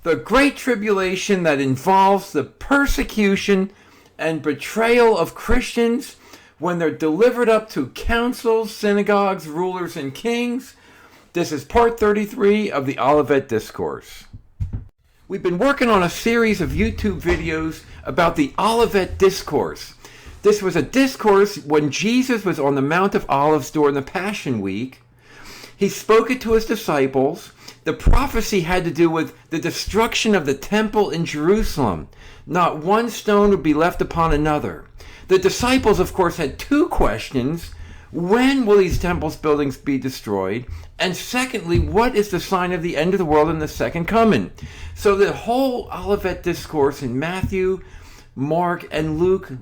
The Great Tribulation that involves the persecution and betrayal of Christians when they're delivered up to councils, synagogues, rulers, and kings. This is part 33 of the Olivet Discourse. We've been working on a series of YouTube videos about the Olivet Discourse. This was a discourse when Jesus was on the Mount of Olives during the Passion Week. He spoke it to his disciples. The prophecy had to do with the destruction of the temple in Jerusalem. Not one stone would be left upon another. The disciples, of course, had two questions. When will these temples buildings be destroyed? And secondly, what is the sign of the end of the world and the second coming? So the whole Olivet Discourse in Matthew, Mark, and Luke,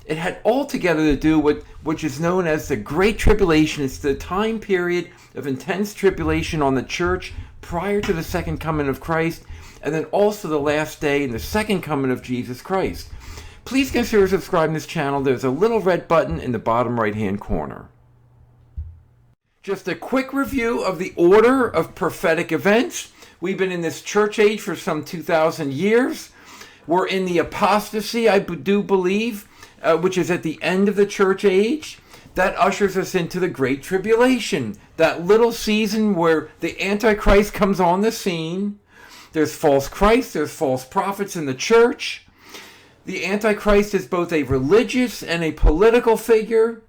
it had all together to do with which is known as the Great Tribulation. It's the time period of intense tribulation on the church prior to the second coming of Christ, and then also the last day and the second coming of Jesus Christ. Please consider subscribing to this channel. There's a little red button in the bottom right-hand corner. Just a quick review of the order of prophetic events. We've been in this church age for some 2,000 years. We're in the apostasy, I do believe, which is at the end of the church age. That ushers us into the Great Tribulation, that little season where the Antichrist comes on the scene. There's false Christs, there's false prophets in the church. The Antichrist is both a religious and a political figure.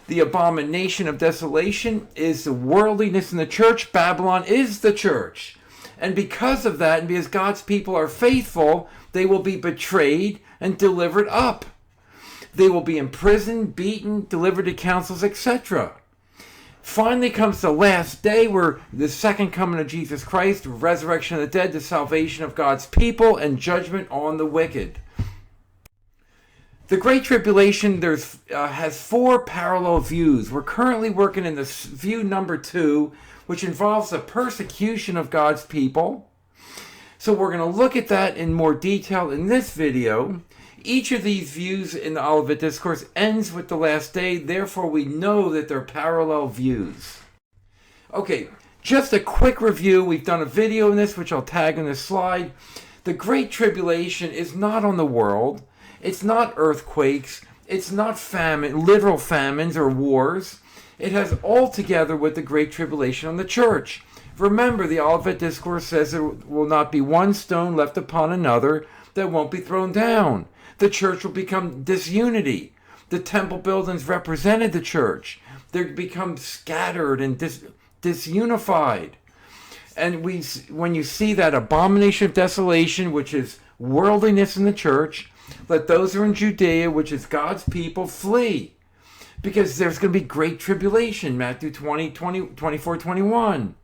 The abomination of desolation is the worldliness in the church. Babylon is the church. And because of that, and because God's people are faithful, they will be betrayed and delivered up. They will be imprisoned, beaten, delivered to councils, etc. Finally comes the last day where the second coming of Jesus Christ, resurrection of the dead, the salvation of God's people, and judgment on the wicked. The Great Tribulation has four parallel views. We're currently working in this view number 2, which involves the persecution of God's people. So we're going to look at that in more detail in this video. Each of these views in the Olivet Discourse ends with the last day. Therefore, we know that they're parallel views. Okay, just a quick review. We've done a video in this, which I'll tag in this slide. The Great Tribulation is not on the world. It's not earthquakes. It's not famine, literal famines or wars. It has all together with the Great Tribulation on the church. Remember, the Olivet Discourse says there will not be one stone left upon another that won't be thrown down. The church will become disunity. The temple buildings represented the church. They become scattered and disunified. And when you see that abomination of desolation, which is worldliness in the church, let those who are in Judea, which is God's people, flee. Because there's going to be great tribulation, Matthew 24, 21.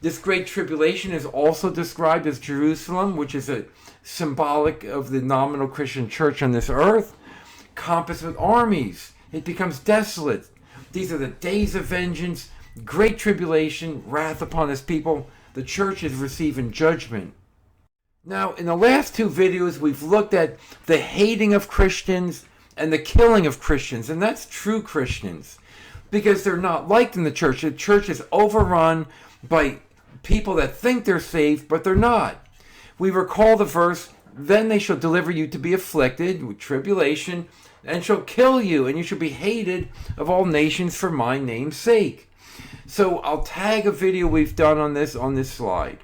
This great tribulation is also described as Jerusalem, which is a symbolic of the nominal Christian church on this earth, compassed with armies. It becomes desolate. These are the days of vengeance, great tribulation, wrath upon his people. The church is receiving judgment. Now, in the last two videos, we've looked at the hating of Christians and the killing of Christians, and that's true Christians, because they're not liked in the church. The church is overrun by people that think they're saved, but they're not. We recall the verse, then they shall deliver you to be afflicted with tribulation, and shall kill you, and you shall be hated of all nations for my name's sake. So I'll tag a video we've done on this slide.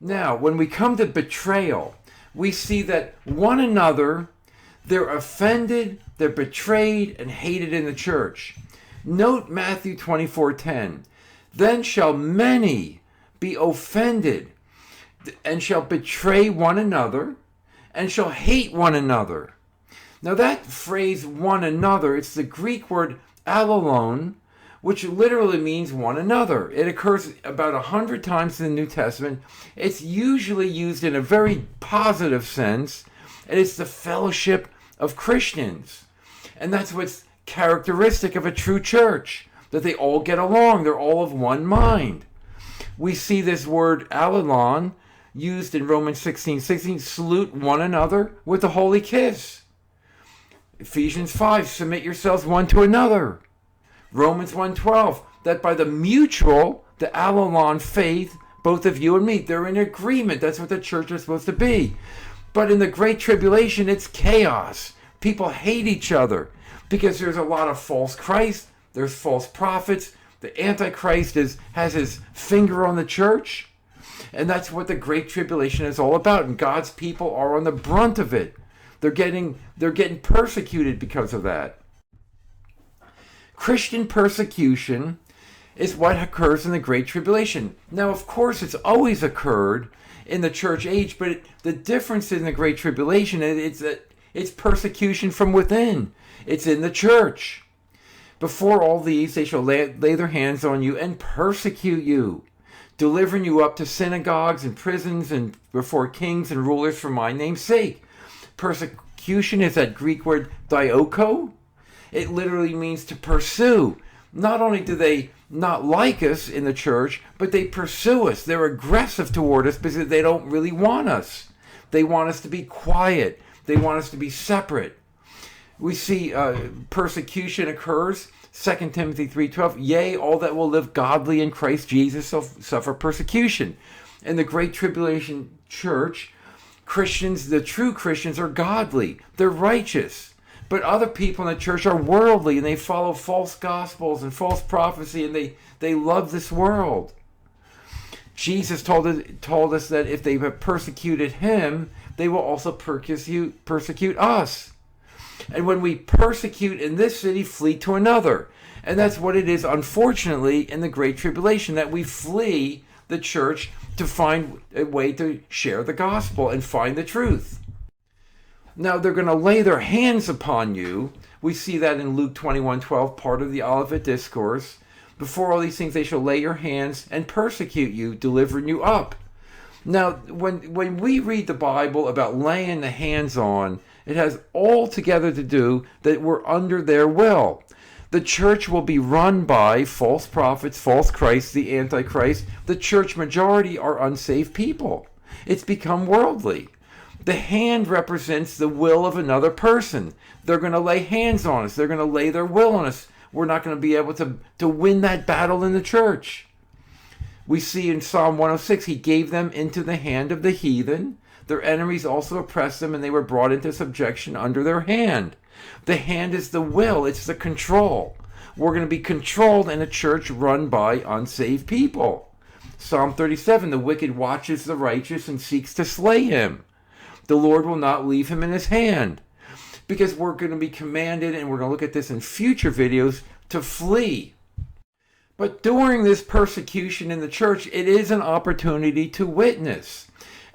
Now, when we come to betrayal, we see that one another, they're offended, they're betrayed, and hated in the church. Note Matthew 24:10. Then shall many be offended, and shall betray one another, and shall hate one another. Now that phrase, one another, it's the Greek word allelon, which literally means one another. It occurs about 100 times in the New Testament. It's usually used in a very positive sense, and it's the fellowship of Christians. And that's what's characteristic of a true church, that they all get along. They're all of one mind. We see this word allelon used in Romans 16:16, salute one another with a holy kiss. Ephesians 5, submit yourselves one to another. Romans 1:12, that by the mutual, the allelon faith, Both of you and me, they're in agreement. That's what the church is supposed to be. But in the Great Tribulation, it's chaos. People hate each other because there's a lot of false Christ. There's false prophets. The Antichrist has his finger on the church. And that's what the Great Tribulation is all about. And God's people are on the brunt of it. They're getting persecuted because of that. Christian persecution is what occurs in the Great Tribulation. Now, of course, it's always occurred in the church age, but the difference in the Great Tribulation is that it's persecution from within. It's in the church. Before all these, they shall lay their hands on you and persecute you, delivering you up to synagogues and prisons and before kings and rulers for my name's sake. Persecution is that Greek word dioko. It literally means to pursue. Not only do they not like us in the church, but they pursue us. They're aggressive toward us because they don't really want us. They want us to be quiet. They want us to be separate. We see persecution occurs, 2 Timothy 3:12. Yea, all that will live godly in Christ Jesus shall suffer persecution. In the Great Tribulation church, Christians, the true Christians, are godly. They're righteous. But other people in the church are worldly, and they follow false gospels and false prophecy, and they love this world. Jesus told us that if they have persecuted him, they will also persecute us. And when we persecute in this city, flee to another. And that's what it is, unfortunately, in the Great Tribulation, that we flee the church to find a way to share the gospel and find the truth. Now, they're going to lay their hands upon you. We see that in Luke 21:12, part of the Olivet Discourse. Before all these things, they shall lay your hands and persecute you, delivering you up. Now, when we read the Bible about laying the hands on, it has all together to do that we're under their will. The church will be run by false prophets, false Christ, the Antichrist. The church majority are unsaved people. It's become worldly. The hand represents the will of another person. They're going to lay hands on us. They're going to lay their will on us. We're not going to be able to win that battle in the church. We see in Psalm 106, he gave them into the hand of the heathen. Their enemies also oppressed them, and they were brought into subjection under their hand. The hand is the will. It's the control. We're going to be controlled in a church run by unsaved people. Psalm 37, the wicked watches the righteous and seeks to slay him. The Lord will not leave him in his hand. Because we're going to be commanded, and we're going to look at this in future videos, to flee. But during this persecution in the church, it is an opportunity to witness.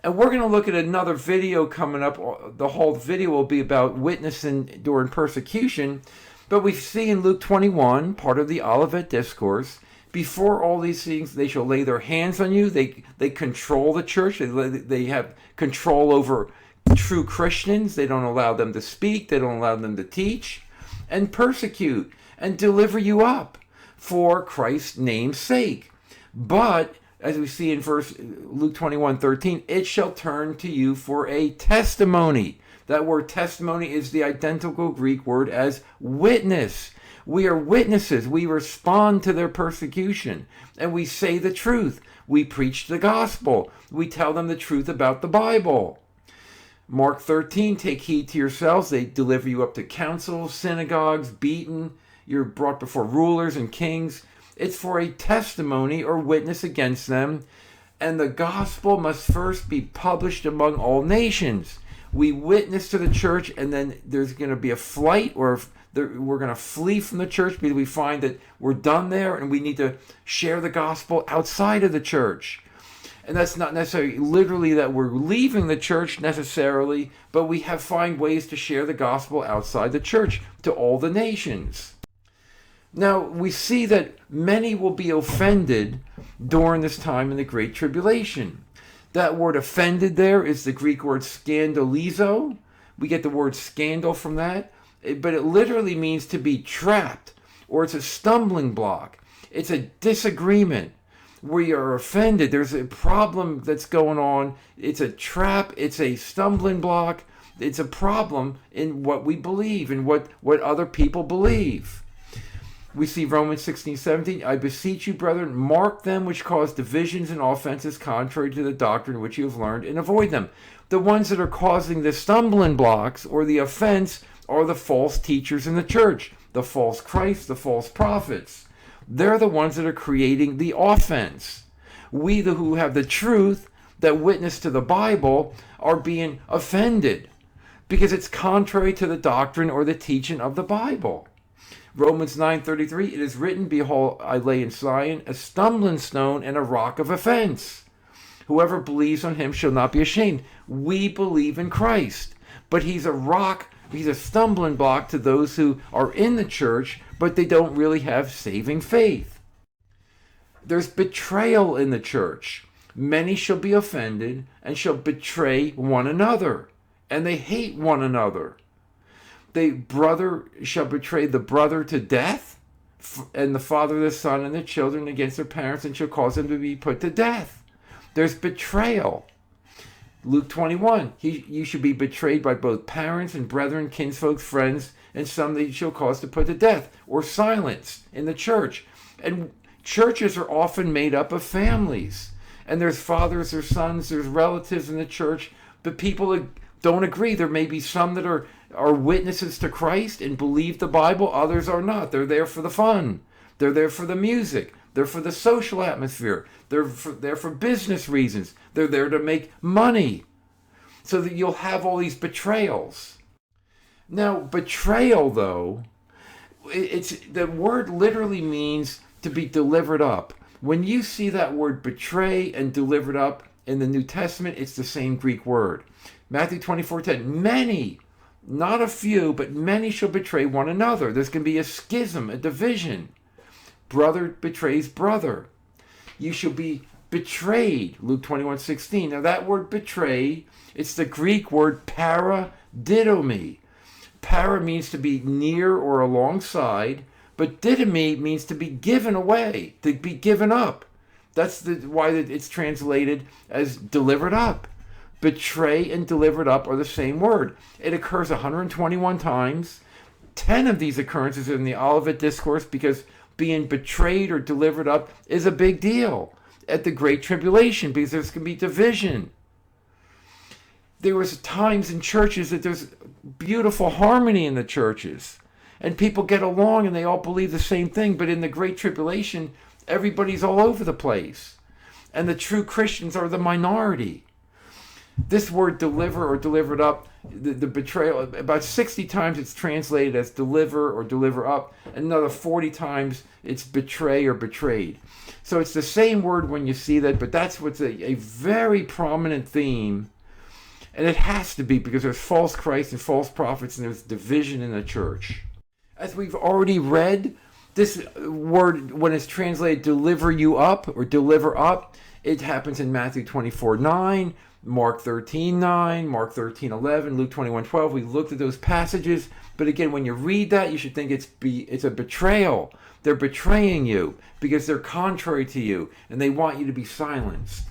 And we're going to look at another video coming up. The whole video will be about witnessing during persecution. But we see in Luke 21, part of the Olivet Discourse, before all these things, they shall lay their hands on you. They control the church. They have control over true Christians. They don't allow them to speak. They don't allow them to teach. And persecute and deliver you up for Christ's name's sake. But, as we see in Luke 21:13, it shall turn to you for a testimony. That word testimony is the identical Greek word as witness. We are witnesses. We respond to their persecution. And we say the truth. We preach the gospel. We tell them the truth about the Bible. Mark 13, take heed to yourselves. They deliver you up to councils, synagogues, beaten. You're brought before rulers and kings. It's for a testimony or witness against them. And the gospel must first be published among all nations. We witness to the church, and then there's going to be a flight, or we're going to flee from the church because we find that we're done there and we need to share the gospel outside of the church. And that's not necessarily literally that we're leaving the church necessarily, but we find ways to share the gospel outside the church to all the nations. Now, we see that many will be offended during this time in the Great Tribulation. That word offended there is the Greek word scandalizo. We get the word scandal from that. But it literally means to be trapped, or it's a stumbling block. It's a disagreement where you're offended. There's a problem that's going on. It's a trap. It's a stumbling block. It's a problem in what we believe and what other people believe. We see Romans 16:17. I beseech you, brethren, mark them which cause divisions and offenses contrary to the doctrine which you have learned, and avoid them. The ones that are causing the stumbling blocks or the offense are the false teachers in the church, the false Christ, the false prophets. They're the ones that are creating the offense. We who have the truth that witness to the Bible are being offended because it's contrary to the doctrine or the teaching of the Bible. Romans 9:33, it is written, behold, I lay in Zion a stumbling stone and a rock of offense. Whoever believes on him shall not be ashamed. We believe in Christ, but he's a rock, he's a stumbling block to those who are in the church, but they don't really have saving faith. There's betrayal in the church. Many shall be offended and shall betray one another, and they hate one another. The brother shall betray the brother to death, and the father the son, and the children against their parents, and shall cause them to be put to death. There's betrayal. Luke 21, you should be betrayed by both parents and brethren, kinsfolk, friends, and some that you shall cause to put to death, or silenced in the church. And churches are often made up of families. And there's fathers, there's sons, there's relatives in the church, but people don't agree. There may be some that are witnesses to Christ and believe the Bible, others are not. They're there for the fun. They're there for the music. They're for the social atmosphere. They're for business reasons. They're there to make money. So that you'll have all these betrayals. Now, betrayal, though, the word literally means to be delivered up. When you see that word betray and delivered up in the New Testament, it's the same Greek word. Matthew 24:10, many, not a few, but many shall betray one another. There's going to be a schism, a division. Brother betrays brother. You shall be betrayed, Luke 21:16. Now that word betray, it's the Greek word paradidomi. Para means to be near or alongside, but didomi means to be given away, to be given up. That's why it's translated as delivered up. Betray and delivered up are the same word. It occurs 121 times. 10 of these occurrences are in the Olivet Discourse because being betrayed or delivered up is a big deal at the Great Tribulation because there's going to be division. There was times in churches that there's beautiful harmony in the churches and people get along and they all believe the same thing, but in the Great Tribulation, everybody's all over the place and the true Christians are the minority. This word deliver or delivered up, the betrayal, about 60 times it's translated as deliver or deliver up, and another 40 times it's betray or betrayed. So it's the same word when you see that, but that's what's a very prominent theme, and it has to be because there's false Christ and false prophets and there's division in the church. As we've already read, this word, when it's translated deliver you up or deliver up, it happens in Matthew 24:9, Mark 13:9, Mark 13:11, Luke 21:12. We looked at those passages, but again, when you read that, you should think it's a betrayal. They're betraying you because they're contrary to you, and they want you to be silenced.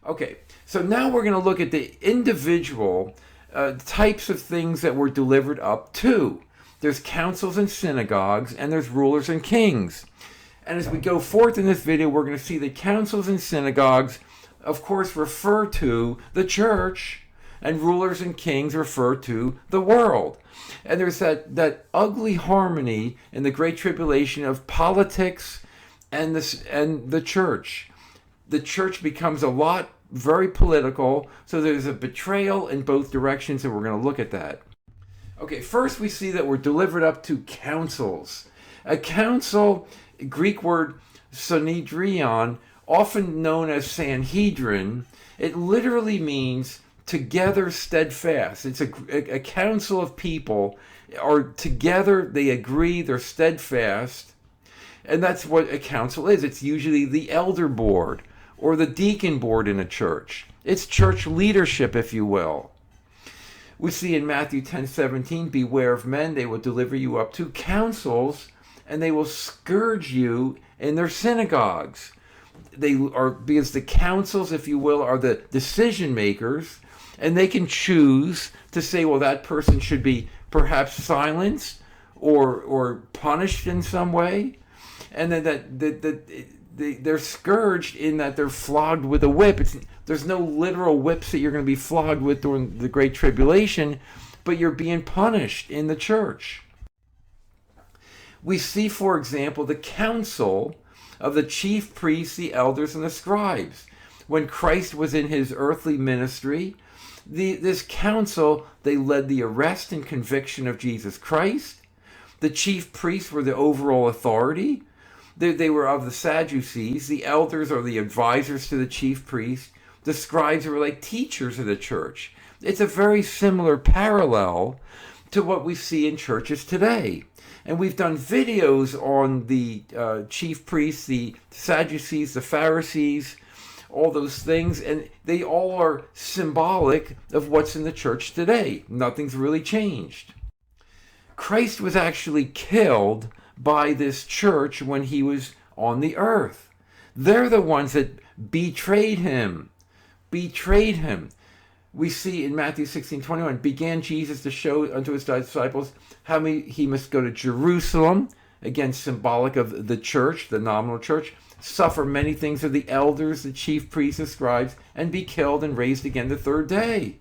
Okay, so now we're going to look at the individual types of things that were delivered up to. There's councils and synagogues, and there's rulers and kings. And as we go forth in this video, we're going to see that councils and synagogues, of course, refer to the church, and rulers and kings refer to the world. And there's that ugly harmony in the Great Tribulation of politics and the church. The church becomes very political, so there's a betrayal in both directions, and we're going to look at that. Okay, first we see that we're delivered up to councils. A council, Greek word synedrion, often known as Sanhedrin, it literally means together steadfast. It's a council of people are together, they agree, they're steadfast, and that's what a council is. It's usually the elder board or the deacon board in a church. It's church leadership, if you will. We see in Matthew 10:17, beware of men, they will deliver you up to councils, and they will scourge you in their synagogues. They are, because the councils, if you will, are the decision makers, and they can choose to say, well, that person should be perhaps silenced, or punished in some way, and then they're scourged in that they're flogged with a whip. There's no literal whips that you're going to be flogged with during the Great Tribulation, but you're being punished in the church. We see, for example, the council of the chief priests, the elders, and the scribes. When Christ was in his earthly ministry, this council, they led the arrest and conviction of Jesus Christ. The chief priests were the overall authority. They were of the Sadducees. The elders are the advisors to the chief priests. The scribes were like teachers of the church. It's a very similar parallel to what we see in churches today. And we've done videos on the chief priests, the Sadducees, the Pharisees, all those things, and they all are symbolic of what's in the church today. Nothing's really changed. Christ was actually killed by this church when he was on the earth. They're the ones that betrayed him. Betrayed him. We see in Matthew 16:21, began Jesus to show unto his disciples how he must go to Jerusalem, again symbolic of the church, the nominal church, suffer many things of the elders, the chief priests, the scribes, and be killed and raised again the third day.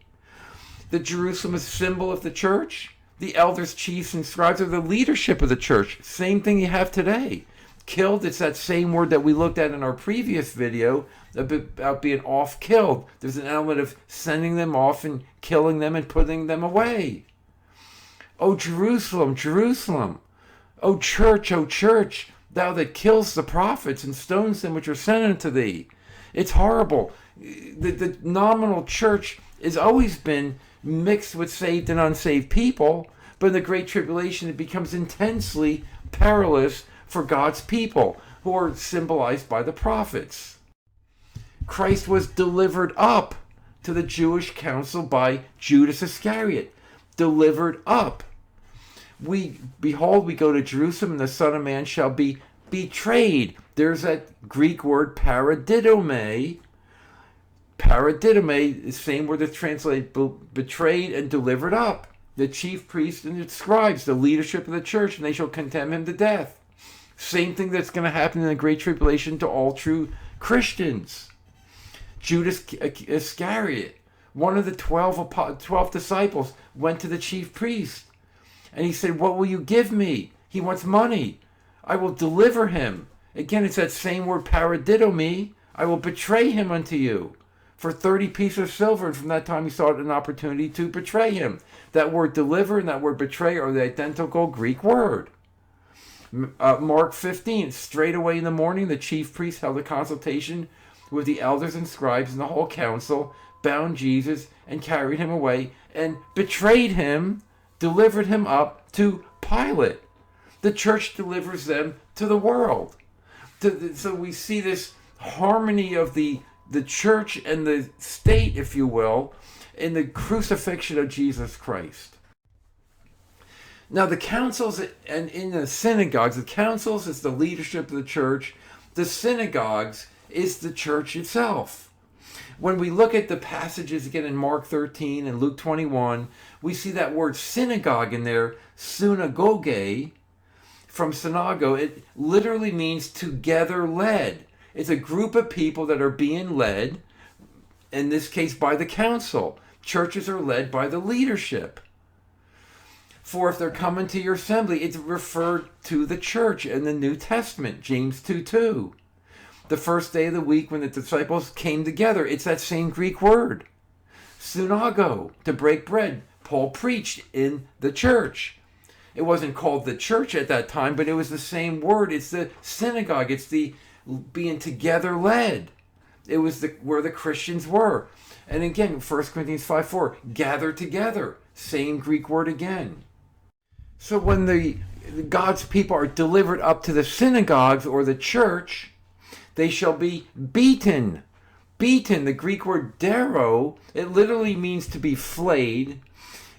The Jerusalem is a symbol of the church. The elders, chiefs, and scribes are the leadership of the church. Same thing you have today. Killed, it's that same word that we looked at in our previous video about being off-killed. There's an element of sending them off and killing them and putting them away. O Jerusalem, Jerusalem, O church, thou that kills the prophets and stones them which are sent unto thee. It's horrible. The nominal church has always been mixed with saved and unsaved people, but in the Great Tribulation it becomes intensely perilous for God's people, who are symbolized by the prophets. Christ was delivered up to the Jewish council by Judas Iscariot. Delivered up. We go to Jerusalem, and the Son of Man shall be betrayed. There's that Greek word paradidomai. Paradidomai, the same word that's translated betrayed and delivered up. The chief priests and the scribes, the leadership of the church, and they shall condemn him to death. Same thing that's going to happen in the Great Tribulation to all true Christians. Judas Iscariot, one of the 12 disciples, went to the chief priest. And he said, what will you give me? He wants money. I will deliver him. Again, it's that same word, paradidomi. I will betray him unto you for 30 pieces of silver. And from that time, he sought an opportunity to betray him. That word deliver and that word betray are the identical Greek word. Mark 15, straight away in the morning, the chief priest held a consultation with the elders and scribes and the whole council, bound Jesus and carried him away and betrayed him, delivered him up to Pilate. The church delivers them to the world. So we see this harmony of the church and the state, if you will, in the crucifixion of Jesus Christ. Now the councils and in the synagogues, the councils is the leadership of the church. The synagogues is the church itself. When we look at the passages again in Mark 13 and Luke 21, we see that word synagogue in there, synagoge, from synagogue. It literally means together led. It's a group of people that are being led, in this case by the council. Churches are led by the leadership. For if they're coming to your assembly, it's referred to the church in the New Testament, James 2:2. The first day of the week when the disciples came together, it's that same Greek word. Synagogue, to break bread. Paul preached in the church. It wasn't called the church at that time, but it was the same word. It's the synagogue. It's the being together led. It was where the Christians were. And again, 1 Corinthians 5:4, gather together. Same Greek word again. So when the God's people are delivered up to the synagogues or the church, they shall be beaten. Beaten, the Greek word dero, it literally means to be flayed.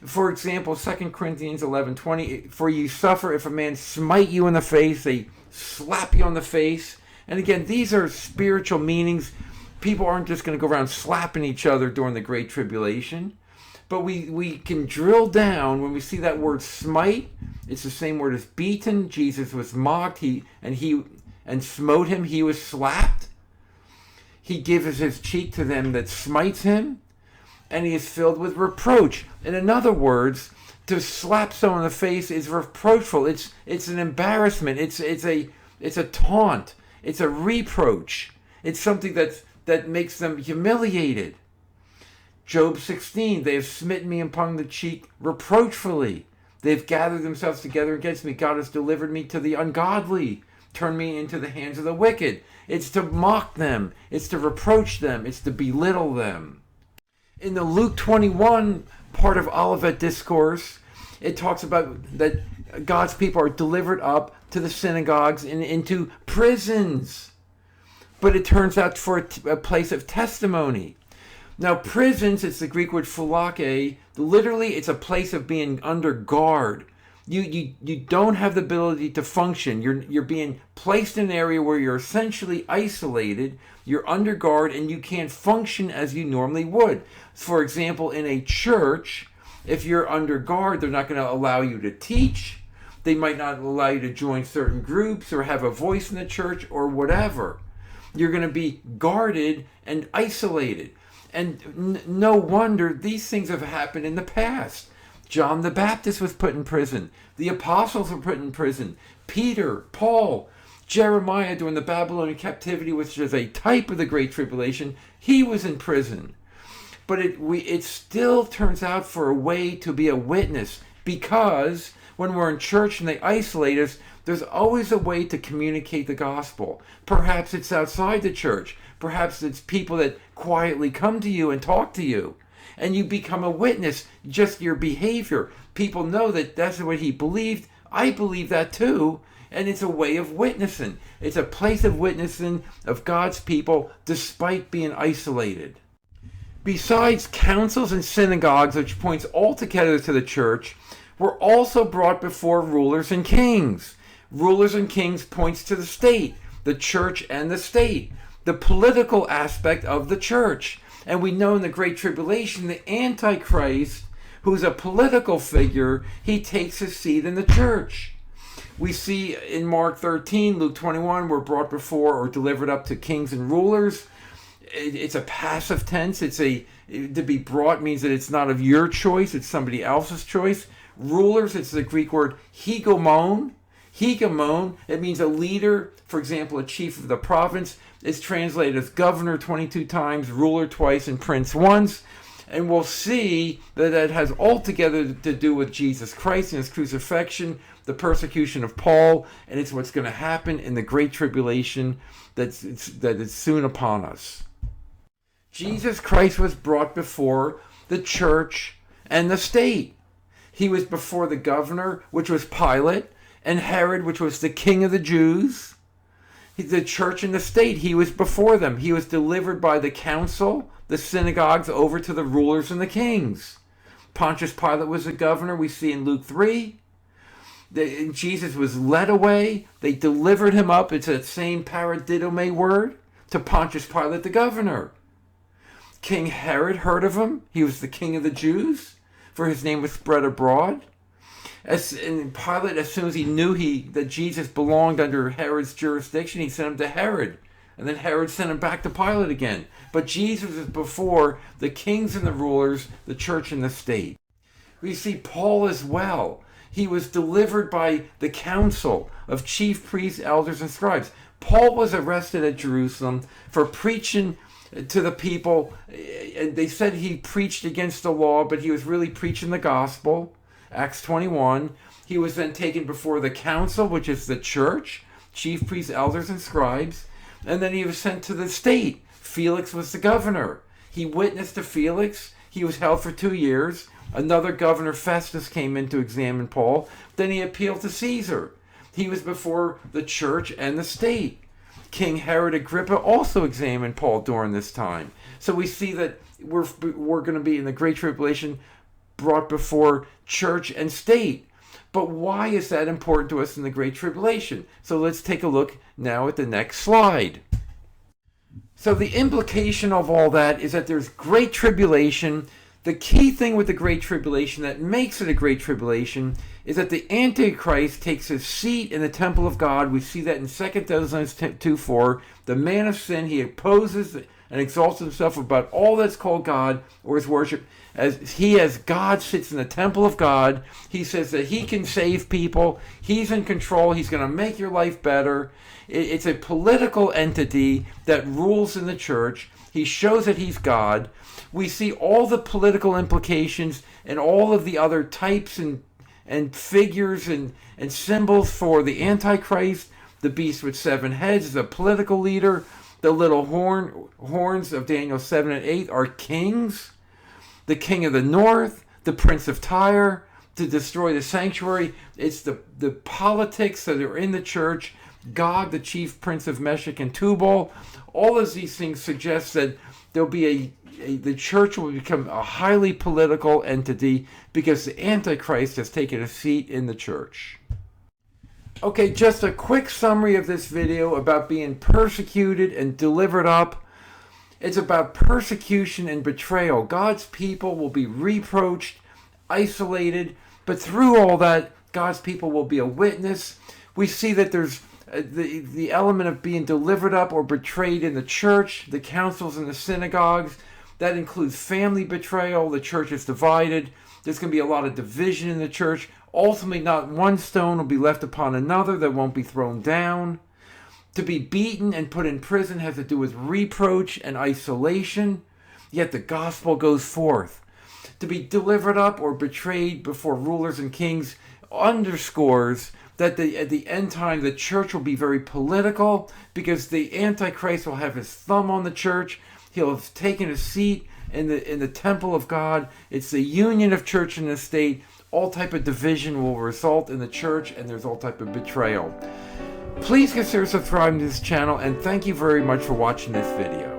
For example, 2 Corinthians 11:20, for you suffer if a man smite you in the face, they slap you on the face. And again, these are spiritual meanings. People aren't just going to go around slapping each other during the Great Tribulation. But we can drill down when we see that word smite. It's the same word as beaten. Jesus was mocked. And smote him. He was slapped. He gives his cheek to them that smites him, and he is filled with reproach. In other words, to slap someone in the face is reproachful. It's an embarrassment. It's a taunt. It's a reproach. It's something that makes them humiliated. Job 16, they have smitten me upon the cheek reproachfully. They've gathered themselves together against me. God has delivered me to the ungodly. Turned me into the hands of the wicked. It's to mock them. It's to reproach them. It's to belittle them. In the Luke 21 part of Olivet Discourse, it talks about that God's people are delivered up to the synagogues and into prisons. But it turns out for a place of testimony. Now, prisons, it's the Greek word phylake. Literally, it's a place of being under guard. You don't have the ability to function. You're being placed in an area where you're essentially isolated. You're under guard, and you can't function as you normally would. For example, in a church, if you're under guard, they're not going to allow you to teach. They might not allow you to join certain groups or have a voice in the church or whatever. You're going to be guarded and isolated. And no wonder these things have happened in the past. John the Baptist was put in prison. The apostles were put in prison. Peter, Paul, Jeremiah during the Babylonian captivity, which is a type of the Great Tribulation, he was in prison. But it still turns out for a way to be a witness, because when we're in church and they isolate us, there's always a way to communicate the gospel. Perhaps it's outside the church. Perhaps it's people that quietly come to you and talk to you. And you become a witness, just your behavior. People know that that's what he believed. I believe that too. And it's a way of witnessing. It's a place of witnessing of God's people despite being isolated. Besides councils and synagogues, which points altogether to the church, we're also brought before rulers and kings. Rulers and kings points to the state, the church and the state, the political aspect of the church. And we know in the Great Tribulation, the Antichrist, who's a political figure, he takes his seat in the church. We see in Mark 13, Luke 21, we're brought before or delivered up to kings and rulers. It's a passive tense. To be brought means that it's not of your choice, it's somebody else's choice. Rulers, it's the Greek word hegemon. Hegemon, it means a leader. For example, a chief of the province is translated as governor 22 times, ruler twice, and prince once. And we'll see that has altogether to do with Jesus Christ and his crucifixion, the persecution of Paul, and it's what's going to happen in the Great Tribulation that is soon upon us. Jesus Christ was brought before the church and the state. He was before the governor, which was Pilate, and Herod, which was the king of the Jews. The church and the state, he was before them. He was delivered by the council, the synagogues, over to the rulers and the kings. Pontius Pilate was the governor, we see in Luke 3. Jesus was led away. They delivered him up. It's that same paradidomai word to Pontius Pilate, the governor. King Herod heard of him. He was the king of the Jews, for his name was spread abroad. And Pilate, as soon as he knew that Jesus belonged under Herod's jurisdiction, he sent him to Herod. And then Herod sent him back to Pilate again. But Jesus is before the kings and the rulers, the church and the state. We see Paul as well. He was delivered by the council of chief priests, elders, and scribes. Paul was arrested at Jerusalem for preaching to the people. And they said he preached against the law, but he was really preaching the gospel. Acts 21. He was then taken before the council, which is the church, chief priests, elders, and scribes. And then he was sent to the state. Felix was the governor. He witnessed to Felix. He was held for 2 years. Another governor, Festus, came in to examine Paul. Then he appealed to Caesar. He was before the church and the state. King Herod Agrippa also examined Paul during this time. So we see that we're going to be in the Great Tribulation brought before church and state. But why is that important to us in the Great Tribulation? So let's take a look now at the next slide. So the implication of all that is that there's great tribulation. The key thing with the Great Tribulation that makes it a Great Tribulation is that the Antichrist takes his seat in the temple of God. We see that in 2 Thessalonians 2:4. The man of sin, he opposes and exalts himself above all that's called God or his worship. As God sits in the temple of God, he says that he can save people. He's in control. He's going to make your life better. It's a political entity that rules in the church. He shows that he's God. We see all the political implications and all of the other types and figures and symbols for the Antichrist. The beast with 7 heads is a political leader. The little horns of Daniel 7 and 8 are kings. The king of the north, the prince of Tyre, to destroy the sanctuary. It's the politics that are in the church. Gog, the chief prince of Meshech and Tubal. All of these things suggest that there'll be the church will become a highly political entity because the Antichrist has taken a seat in the church. Okay, just a quick summary of this video about being persecuted and delivered up. It's about persecution and betrayal. God's people will be reproached, isolated, but through all that, God's people will be a witness. We see that there's the element of being delivered up or betrayed in the church, the councils and the synagogues. That includes family betrayal. The church is divided. There's going to be a lot of division in the church. Ultimately, not one stone will be left upon another that won't be thrown down. To be beaten and put in prison has to do with reproach and isolation, yet the gospel goes forth. To be delivered up or betrayed before rulers and kings underscores that at the end time the church will be very political because the Antichrist will have his thumb on the church. He'll have taken a seat in the temple of God. It's the union of church and the state. All type of division will result in the church, and there's all type of betrayal. Please consider subscribing to this channel, and thank you very much for watching this video.